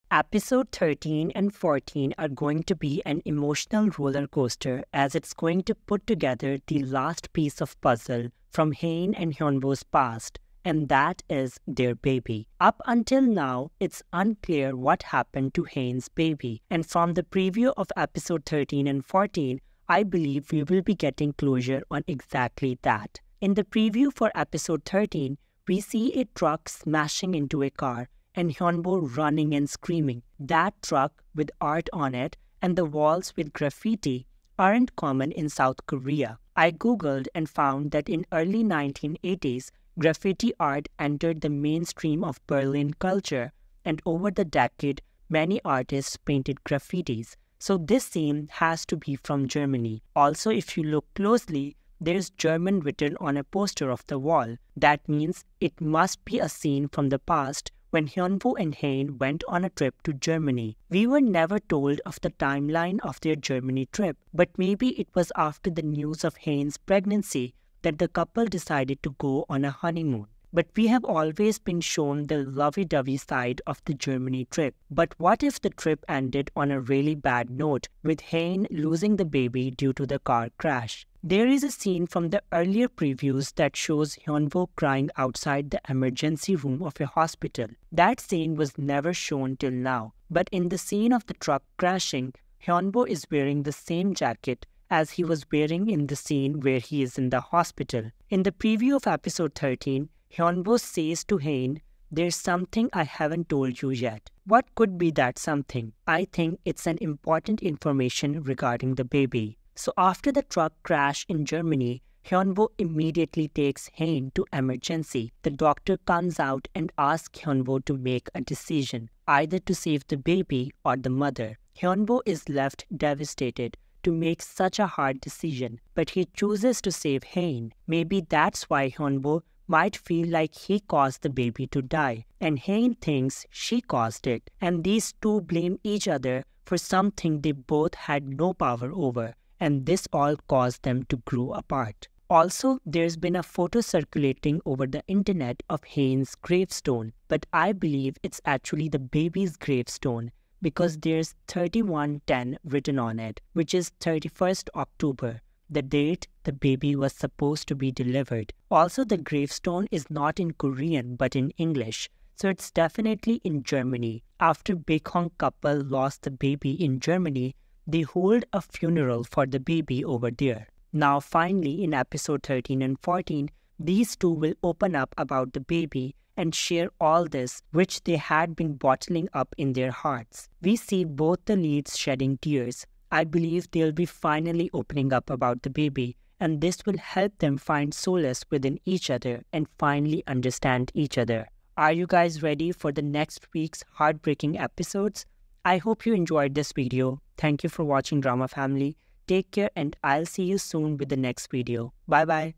Episode 13 and 14 are going to be an emotional roller coaster as it's going to put together the last piece of puzzle from Hain and Hyunwo's past, and that is their baby. Up until now, it's unclear what happened to Hain's baby, and from the preview of episode 13 and 14, I believe we will be getting closure on exactly that. In the preview for episode 13, we see a truck smashing into a car and Hyunwo running and screaming. That truck with art on it and the walls with graffiti aren't common in South Korea. I googled and found that in early 1980s, graffiti art entered the mainstream of Berlin culture, and over the decade, many artists painted graffitis. So this scene has to be from Germany. Also, if you look closely, there's German written on a poster of the wall. That means it must be a scene from the past when Hyunwo and Hain went on a trip to Germany. We were never told of the timeline of their Germany trip, but maybe it was after the news of Hain's pregnancy that the couple decided to go on a honeymoon. But we have always been shown the lovey-dovey side of the Germany trip. But what if the trip ended on a really bad note, with Hain losing the baby due to the car crash? There is a scene from the earlier previews that shows Hyunwo crying outside the emergency room of a hospital. That scene was never shown till now. But in the scene of the truck crashing, Hyunwo is wearing the same jacket as he was wearing in the scene where he is in the hospital. In the preview of episode 13, Hyunwo says to Hain, "There's something I haven't told you yet." What could be that something? I think it's an important information regarding the baby. So after the truck crash in Germany, Hyunwo immediately takes Hain to emergency. The doctor comes out and asks Hyunwo to make a decision, either to save the baby or the mother. Hyunwo is left devastated to make such a hard decision, but he chooses to save Hain. Maybe that's why Hyunwo might feel like he caused the baby to die, and Hain thinks she caused it, and these two blame each other for something they both had no power over, and this all caused them to grow apart. Also, there's been a photo circulating over the internet of Hain's gravestone, but I believe it's actually the baby's gravestone because there's 3110 written on it, which is 31st October. The date the baby was supposed to be delivered. Also, the gravestone is not in Korean but in English, so it's definitely in Germany. After Baekhyun couple lost the baby in Germany, they hold a funeral for the baby over there. Now finally, in episode 13 and 14, these two will open up about the baby and share all this which they had been bottling up in their hearts. We see both the leads shedding tears. I believe they'll be finally opening up about the baby, and this will help them find solace within each other and finally understand each other. Are you guys ready for the next week's heartbreaking episodes? I hope you enjoyed this video. Thank you for watching Drama Family. Take care, and I'll see you soon with the next video. Bye bye.